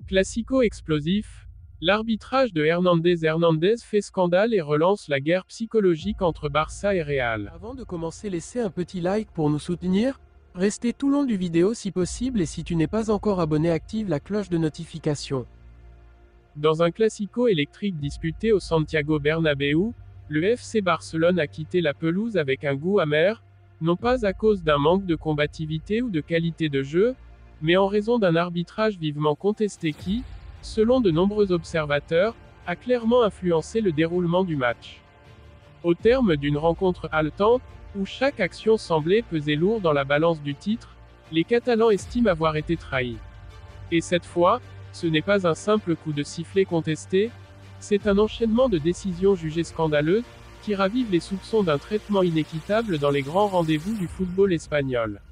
Classico explosif, l'arbitrage de Hernandez fait scandale et relance la guerre psychologique entre Barça et Real. Avant de commencer, laissez un petit like pour nous soutenir. Restez tout long du vidéo si possible et si tu n'es pas encore abonné, active la cloche de notification. Dans un classico électrique disputé au Santiago Bernabéu, le FC Barcelone a quitté la pelouse avec un goût amer, non pas à cause d'un manque de combativité ou de qualité de jeu, mais en raison d'un arbitrage vivement contesté qui, selon de nombreux observateurs, a clairement influencé le déroulement du match. Au terme d'une rencontre haletante, où chaque action semblait peser lourd dans la balance du titre, les Catalans estiment avoir été trahis. Et cette fois, ce n'est pas un simple coup de sifflet contesté, c'est un enchaînement de décisions jugées scandaleuses, qui ravivent les soupçons d'un traitement inéquitable dans les grands rendez-vous du football espagnol.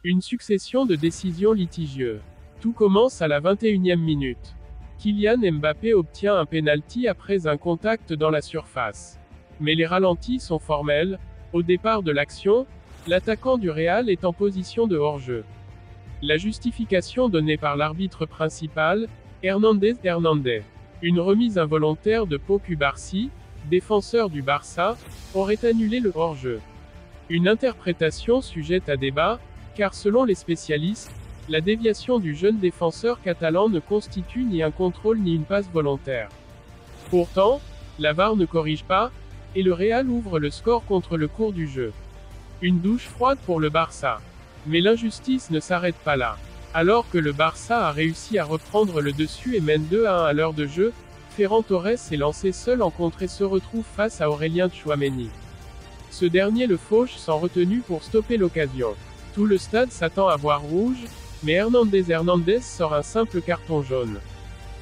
Une succession de décisions litigieuses. Tout commence à la 21e minute. Kylian Mbappé obtient un pénalty après un contact dans la surface. Mais les ralentis sont formels. Au départ de l'action, l'attaquant du Real est en position de hors-jeu. La justification donnée par l'arbitre principal, Hernandez. Une remise involontaire de Pau Cubarsí, défenseur du Barça, aurait annulé le hors-jeu. Une interprétation sujette à débat, car selon les spécialistes, la déviation du jeune défenseur catalan ne constitue ni un contrôle ni une passe volontaire. Pourtant, la VAR ne corrige pas, et le Real ouvre le score contre le cours du jeu. Une douche froide pour le Barça. Mais l'injustice ne s'arrête pas là. Alors que le Barça a réussi à reprendre le dessus et mène 2-1 à l'heure de jeu, Ferran Torres est lancé seul en contre et se retrouve face à Aurélien Tchouaméni. Ce dernier le fauche sans retenue pour stopper l'occasion. Tout le stade s'attend à voir rouge, mais Hernandez sort un simple carton jaune.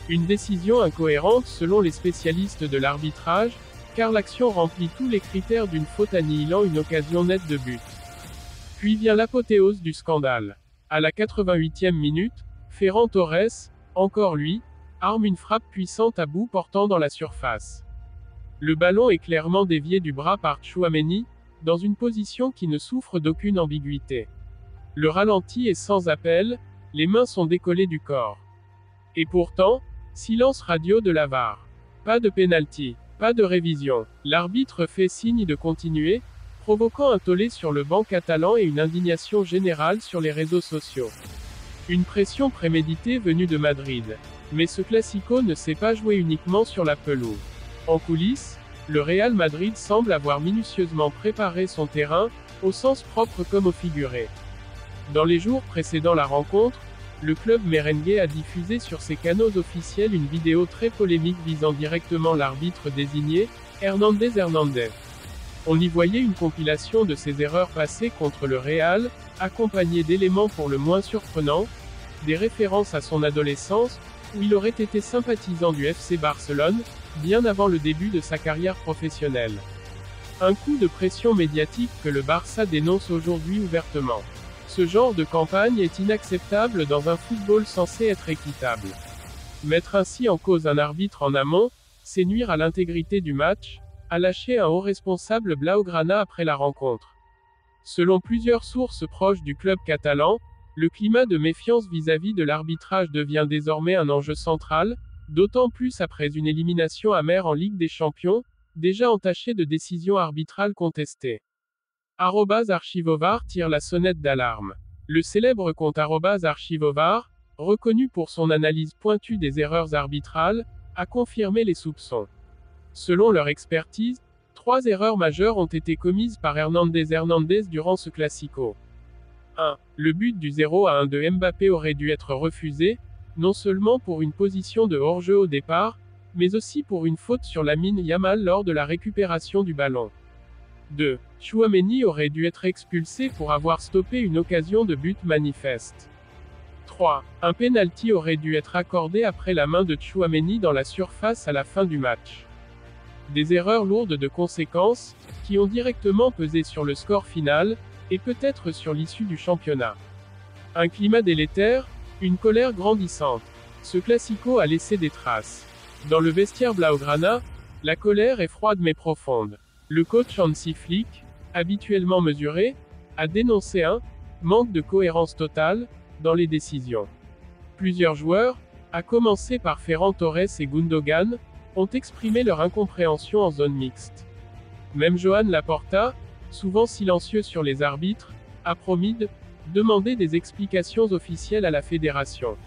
Une décision incohérente selon les spécialistes de l'arbitrage, car l'action remplit tous les critères d'une faute annihilant une occasion nette de but. Puis vient l'apothéose du scandale. À la 88e minute, Ferran Torres, encore lui, arme une frappe puissante à bout portant dans la surface. Le ballon est clairement dévié du bras par Tchouaméni, dans une position qui ne souffre d'aucune ambiguïté. Le ralenti est sans appel, les mains sont décollées du corps. Et pourtant, silence radio de la VAR. Pas de pénalty, pas de révision. L'arbitre fait signe de continuer, provoquant un tollé sur le banc catalan et une indignation générale sur les réseaux sociaux. Une pression préméditée venue de Madrid. Mais ce classico ne s'est pas joué uniquement sur la pelouse. En coulisses, le Real Madrid semble avoir minutieusement préparé son terrain, au sens propre comme au figuré. Dans les jours précédant la rencontre, le club merengue a diffusé sur ses canaux officiels une vidéo très polémique visant directement l'arbitre désigné, Hernandez. On y voyait une compilation de ses erreurs passées contre le Real, accompagnée d'éléments pour le moins surprenants, des références à son adolescence, où il aurait été sympathisant du FC Barcelone, bien avant le début de sa carrière professionnelle. Un coup de pression médiatique que le Barça dénonce aujourd'hui ouvertement. Ce genre de campagne est inacceptable dans un football censé être équitable. Mettre ainsi en cause un arbitre en amont, c'est nuire à l'intégrité du match, a lâché un haut responsable blaugrana après la rencontre. Selon plusieurs sources proches du club catalan, le climat de méfiance vis-à-vis de l'arbitrage devient désormais un enjeu central, d'autant plus après une élimination amère en Ligue des Champions, déjà entachée de décisions arbitrales contestées. @Archivovar tire la sonnette d'alarme. Le célèbre compte @Archivovar, reconnu pour son analyse pointue des erreurs arbitrales, a confirmé les soupçons. Selon leur expertise, 3 erreurs majeures ont été commises par Hernandez durant ce classico. 1. Le but du 0-1 de Mbappé aurait dû être refusé, non seulement pour une position de hors-jeu au départ, mais aussi pour une faute sur Lamine Yamal lors de la récupération du ballon. 2. Tchouaméni aurait dû être expulsé pour avoir stoppé une occasion de but manifeste. 3. Un pénalty aurait dû être accordé après la main de Tchouaméni dans la surface à la fin du match. Des erreurs lourdes de conséquences, qui ont directement pesé sur le score final, et peut-être sur l'issue du championnat. Un climat délétère, une colère grandissante. Ce classico a laissé des traces. Dans le vestiaire blaugrana, la colère est froide mais profonde. Le coach Hansi Flick, habituellement mesuré, a dénoncé un manque de cohérence totale dans les décisions. Plusieurs joueurs, à commencer par Ferran Torres et Gundogan, ont exprimé leur incompréhension en zone mixte. Même Joan Laporta, souvent silencieux sur les arbitres, a promis de demander des explications officielles à la fédération.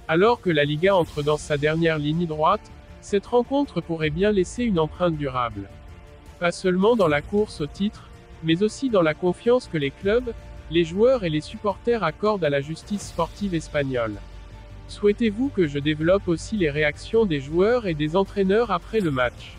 Alors que la Liga entre dans sa dernière ligne droite, cette rencontre pourrait bien laisser une empreinte durable. Pas seulement dans la course au titre, mais aussi dans la confiance que les clubs, les joueurs et les supporters accordent à la justice sportive espagnole. Souhaitez-vous que je développe aussi les réactions des joueurs et des entraîneurs après le match ?